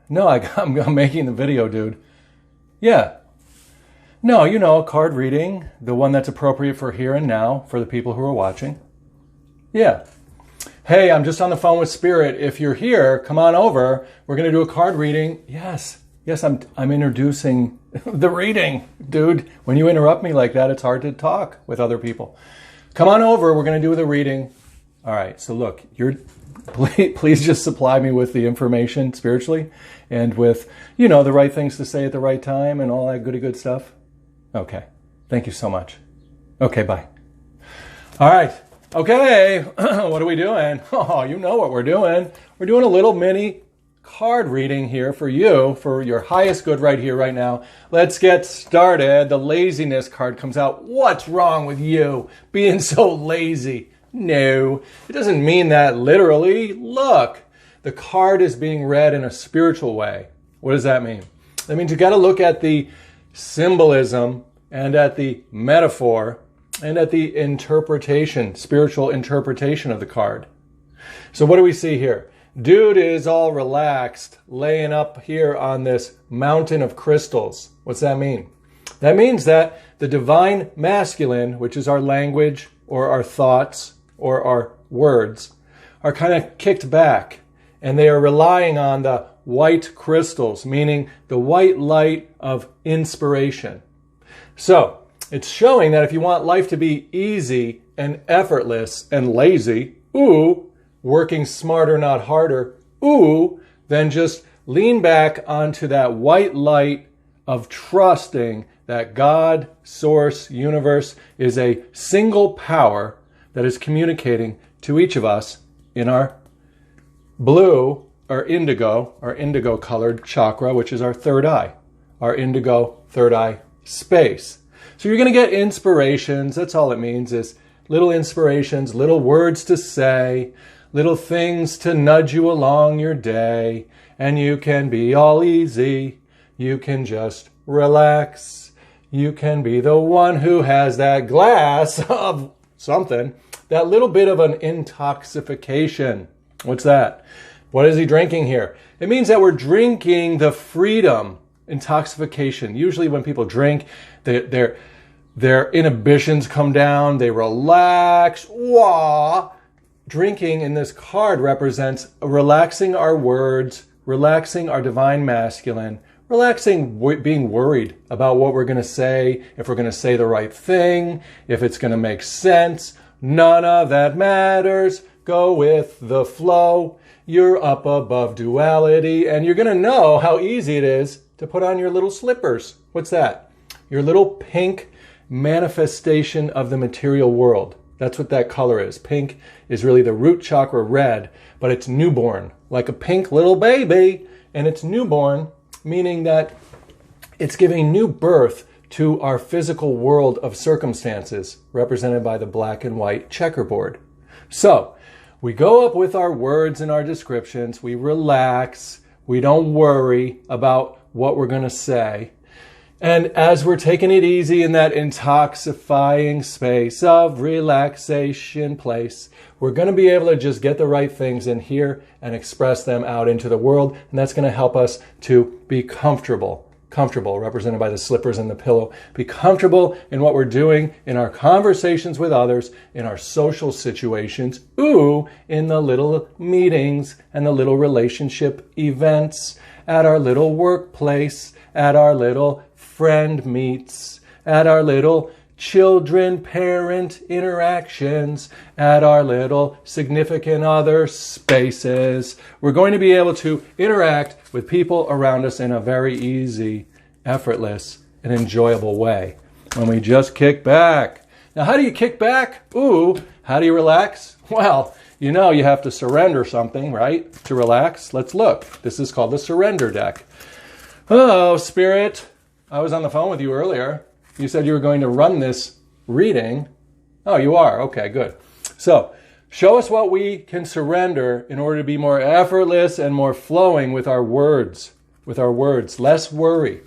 No, I'm making the video, dude. Yeah. No, a card reading, the one that's appropriate for here and now for the people who are watching. Yeah. Hey, I'm just on the phone with Spirit. If you're here, come on over. We're going to do a card reading. Yes, I'm introducing the reading. Dude, when you interrupt me like that, it's hard to talk with other people. Come on over. We're going to do the reading. All right, so look, please just supply me with the information spiritually and with, the right things to say at the right time and all that good stuff. Okay, thank you so much. Okay, bye. All right, okay, what are we doing? Oh, you know what we're doing. We're doing a little mini card reading here for you, for your highest good right here, right now. Let's get started. The laziness card comes out. What's wrong with you being so lazy? No, it doesn't mean that literally. Look, the card is being read in a spiritual way. What does that mean? That means you got to look at the symbolism and at the metaphor and at the interpretation, spiritual interpretation of the card. So what do we see here? Dude is all relaxed, laying up here on this mountain of crystals. What's that mean? That means that the divine masculine, which is our language or our thoughts or our words, are kind of kicked back, and they are relying on the white crystals, meaning the white light of inspiration. So it's showing that if you want life to be easy and effortless and lazy, working smarter, not harder, then just lean back onto that white light of trusting that God, Source, Universe is a single power that is communicating to each of us in our blue, our indigo colored chakra, which is our third eye, our indigo third eye space. So you're going to get inspirations. That's all it means, is little inspirations, little words to say, little things to nudge you along your day, and you can be all easy. You can just relax. You can be the one who has that glass of something, that little bit of an intoxication. What's that? What is he drinking here? It means that we're drinking the freedom, intoxication. Usually when people drink, their inhibitions come down, they relax. Wah! Drinking in this card represents relaxing our words, relaxing our divine masculine, relaxing being worried about what we're going to say, if we're going to say the right thing, if it's going to make sense. None of that matters. Go with the flow. You're up above duality, and you're going to know how easy it is to put on your little slippers. What's that? Your little pink manifestation of the material world. That's what that color is. Pink is really the root chakra red, but it's newborn, like a pink little baby, and it's newborn, meaning that it's giving new birth to our physical world of circumstances, represented by the black and white checkerboard. So, we go up with our words and our descriptions, we relax, we don't worry about what we're going to say. And as we're taking it easy in that intoxifying space of relaxation place, we're going to be able to just get the right things in here and express them out into the world. And that's going to help us to be comfortable, represented by the slippers and the pillow. Be comfortable in what we're doing in our conversations with others, in our social situations, in the little meetings and the little relationship events, at our little workplace, at our little friend meets, at our little children-parent interactions, at our little significant other spaces. We're going to be able to interact with people around us in a very easy, effortless, and enjoyable way when we just kick back. Now, how do you kick back? How do you relax? Well, you have to surrender something, right? To relax. Let's look. This is called the surrender deck. Oh, Spirit, I was on the phone with you earlier. You said you were going to run this reading. Oh, you are? Okay, good. So, show us what we can surrender in order to be more effortless and more flowing with our words. Less worry,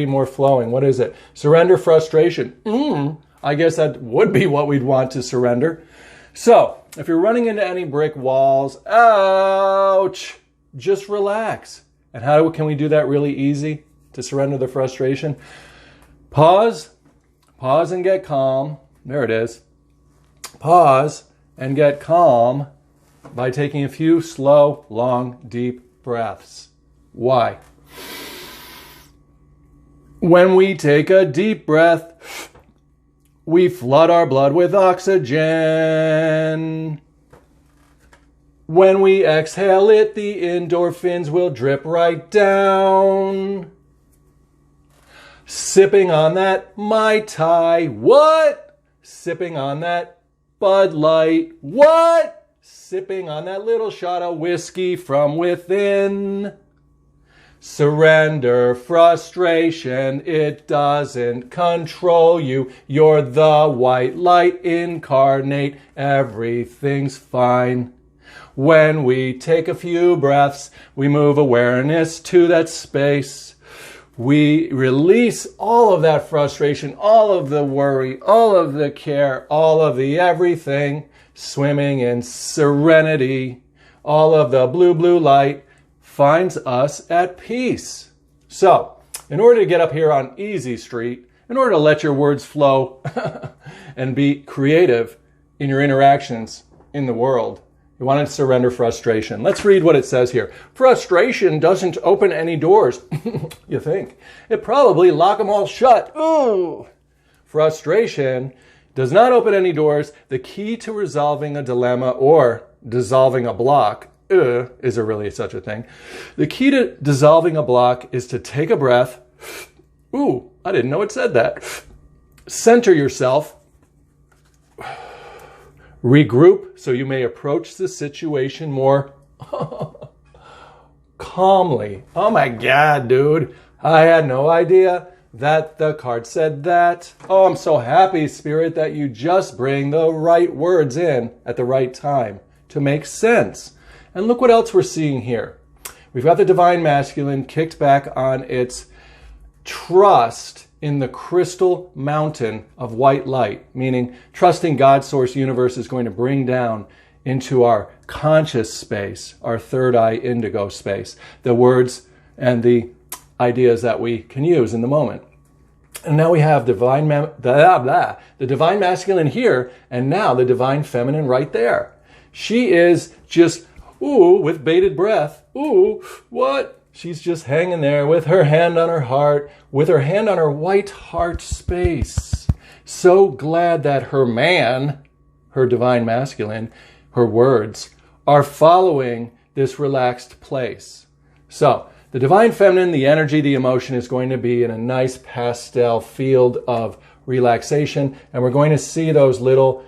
more flowing. What is it? Surrender frustration. I guess that would be what we'd want to surrender. So, if you're running into any brick walls, ouch, just relax. And how can we do that really easy to surrender the frustration? Pause and get calm. There it is. Pause and get calm by taking a few slow, long, deep breaths. Why? When we take a deep breath, we flood our blood with oxygen. When we exhale it, the endorphins will drip right down. Sipping on that Mai Tai, what? Sipping on that Bud Light, what? Sipping on that little shot of whiskey from within. Surrender frustration, it doesn't control you. You're the white light incarnate, everything's fine. When we take a few breaths, we move awareness to that space. We release all of that frustration, all of the worry, all of the care, all of the everything, swimming in serenity. All of the blue light finds us at peace. So, in order to get up here on Easy Street, in order to let your words flow and be creative in your interactions in the world, you want to surrender frustration. Let's read what it says here. Frustration doesn't open any doors. You think. It probably lock them all shut. Ooh. Frustration does not open any doors. The key to resolving a dilemma or dissolving a block, is there really such a thing? The key to dissolving a block is to take a breath. Ooh, I didn't know it said that. Center yourself. Regroup so you may approach the situation more calmly. Oh my God, dude. I had no idea that the card said that. Oh, I'm so happy, Spirit, that you just bring the right words in at the right time to make sense. And look what else we're seeing here. We've got the Divine Masculine kicked back on its trust in the crystal mountain of white light, meaning trusting God's source universe is going to bring down into our conscious space, our third eye indigo space, the words and the ideas that we can use in the moment. And now we have the Divine Masculine here, and now the Divine Feminine right there. She is just, ooh, with bated breath. Ooh, what? She's just hanging there with her hand on her heart, with her hand on her white heart space. So glad that her man, her Divine Masculine, her words, are following this relaxed place. So, the Divine Feminine, the energy, the emotion is going to be in a nice pastel field of relaxation. And we're going to see the little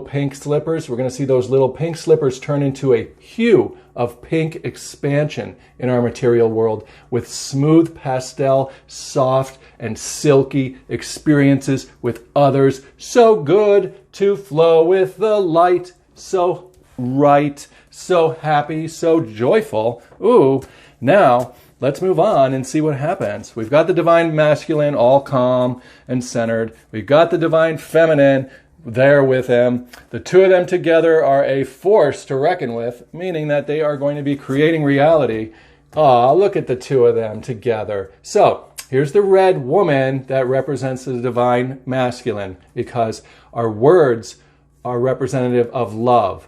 pink slippers. We're going to see those little pink slippers turn into a hue of pink expansion in our material world with smooth pastel, soft and silky experiences with others. So good to flow with the light. So right, so happy, so joyful. Ooh, now let's move on and see what happens. We've got the Divine Masculine all calm and centered. We've got the Divine Feminine there with him. The two of them together are a force to reckon with, meaning that they are going to be creating reality. Aw, look at the two of them together. So, here's the red woman that represents the Divine Masculine, because our words are representative of love.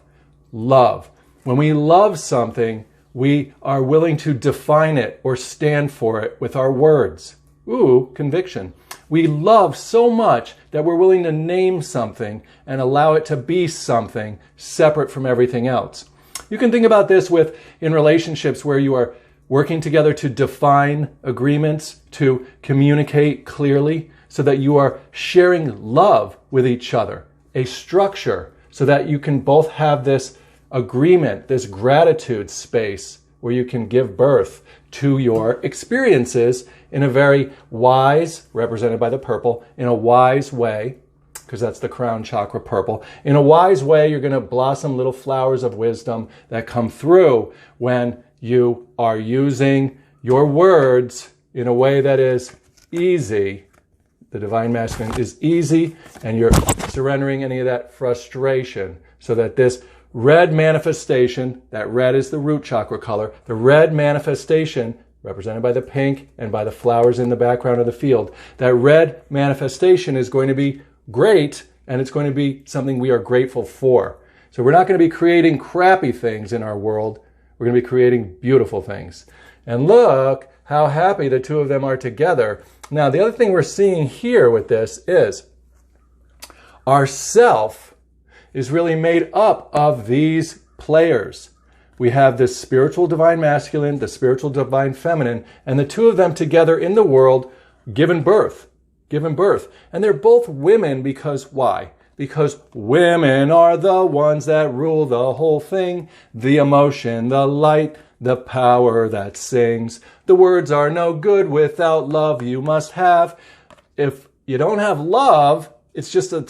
Love. When we love something, we are willing to define it or stand for it with our words. Ooh, conviction. We love so much that we're willing to name something and allow it to be something separate from everything else. You can think about this in relationships where you are working together to define agreements, to communicate clearly, so that you are sharing love with each other, a structure, so that you can both have this agreement, this gratitude space where you can give birth to your experiences in a very wise, represented by the purple, in a wise way, because that's the crown chakra purple. In a wise way, you're going to blossom little flowers of wisdom that come through when you are using your words in a way that is easy. The Divine Masculine is easy, and you're surrendering any of that frustration so that this red manifestation, that red is the root chakra color, the red manifestation represented by the pink and by the flowers in the background of the field, that red manifestation is going to be great, and it's going to be something we are grateful for. So we're not going to be creating crappy things in our world. We're going to be creating beautiful things. And look how happy the two of them are together. Now, the other thing we're seeing here with this is our self is really made up of these players. We have this spiritual divine masculine, the spiritual divine feminine, and the two of them together in the world given birth. And they're both women because why? Because women are the ones that rule the whole thing. The emotion, the light, the power that sings. The words are no good without love you must have. If you don't have love, it's just a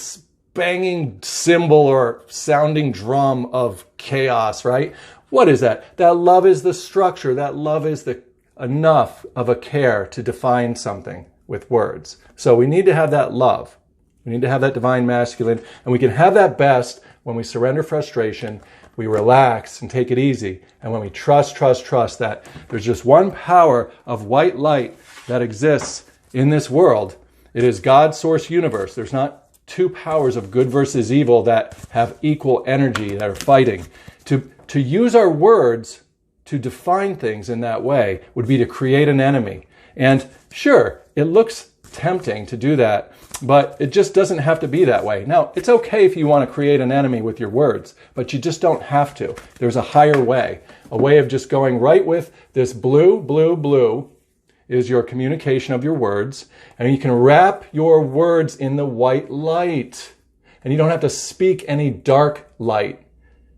banging cymbal or sounding drum of chaos, right? What is that? That love is the structure. That love is the enough of a care to define something with words. So we need to have that love. We need to have that divine masculine, and we can have that best when we surrender frustration, we relax and take it easy, and when we trust that there's just one power of white light that exists in this world. It is God's source universe. There's not two powers of good versus evil that have equal energy, that are fighting. To use our words to define things in that way would be to create an enemy. And sure, it looks tempting to do that, but it just doesn't have to be that way. Now, it's okay if you want to create an enemy with your words, but you just don't have to. There's a higher way, a way of just going right with this blue is your communication of your words, and you can wrap your words in the white light, and you don't have to speak any dark light.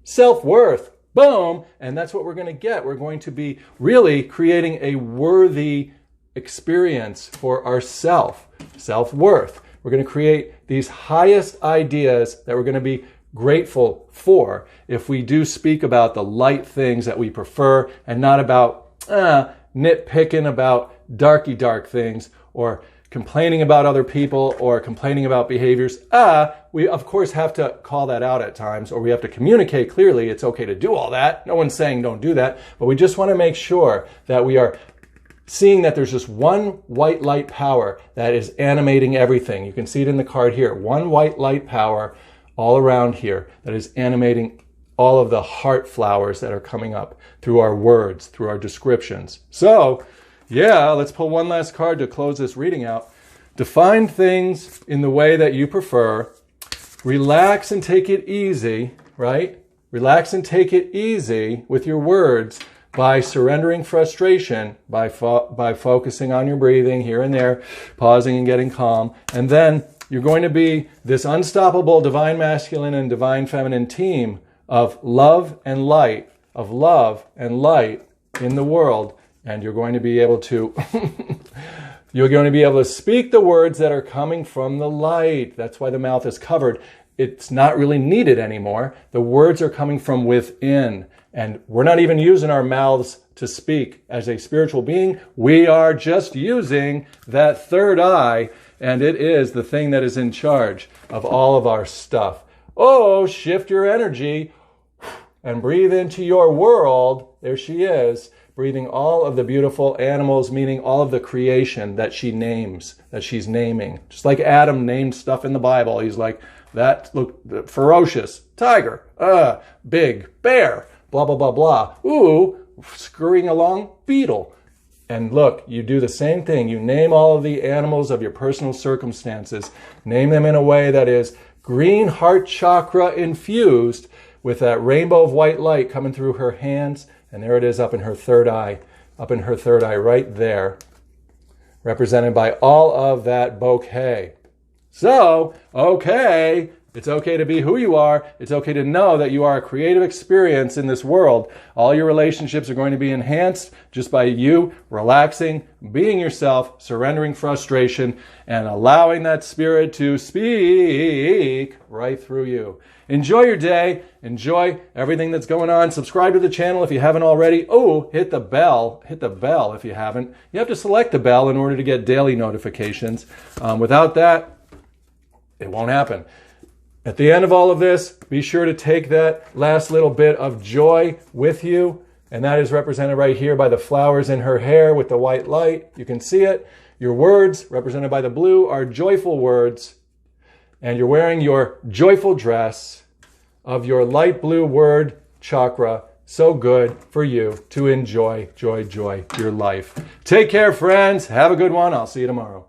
Self-worth, boom, and that's what we're going to get. We're going to be really creating a worthy experience for ourself, self-worth. We're going to create these highest ideas that we're going to be grateful for if we do speak about the light things that we prefer and not about nitpicking about dark things or complaining about other people or complaining about behaviors. We of course have to call that out at times, or we have to communicate clearly. It's okay to do all that. No one's saying don't do that, but we just want to make sure that we are seeing that there's just one white light power that is animating everything. You can see it in the card here. One white light power all around here that is animating all of the heart flowers that are coming up through our words, through our descriptions. So, yeah, let's pull one last card to close this reading out. Define things in the way that you prefer. Relax and take it easy, right? Relax and take it easy with your words by surrendering frustration, by focusing on your breathing here and there, pausing and getting calm. And then you're going to be this unstoppable divine masculine and divine feminine team of love and light, in the world. And you're going to be able to speak the words that are coming from the light. That's why the mouth is covered. It's not really needed anymore. The words are coming from within. And we're not even using our mouths to speak as a spiritual being. We are just using that third eye, and it is the thing that is in charge of all of our stuff. Oh, shift your energy and breathe into your world. There she is, breathing all of the beautiful animals, meaning all of the creation that she names, that she's naming. Just like Adam named stuff in the Bible. He's like, that look ferocious, tiger, big, bear, blah, blah, blah, blah. Ooh, scurrying along, beetle. And look, you do the same thing. You name all of the animals of your personal circumstances. Name them in a way that is green heart chakra infused with that rainbow of white light coming through her hands. And there it is up in her third eye right there, represented by all of that bouquet. So, okay, it's okay to be who you are. It's okay to know that you are a creative experience in this world. All your relationships are going to be enhanced just by you relaxing, being yourself, surrendering frustration, and allowing that spirit to speak right through you. Enjoy your day. Enjoy everything that's going on. Subscribe to the channel if you haven't already. Oh, hit the bell. Hit the bell if you haven't. You have to select the bell in order to get daily notifications. Without that, it won't happen. At the end of all of this, be sure to take that last little bit of joy with you. And that is represented right here by the flowers in her hair with the white light. You can see it. Your words, represented by the blue, are joyful words. And you're wearing your joyful dress of your light blue word chakra. So good for you to enjoy, joy, your life. Take care, friends. Have a good one. I'll see you tomorrow.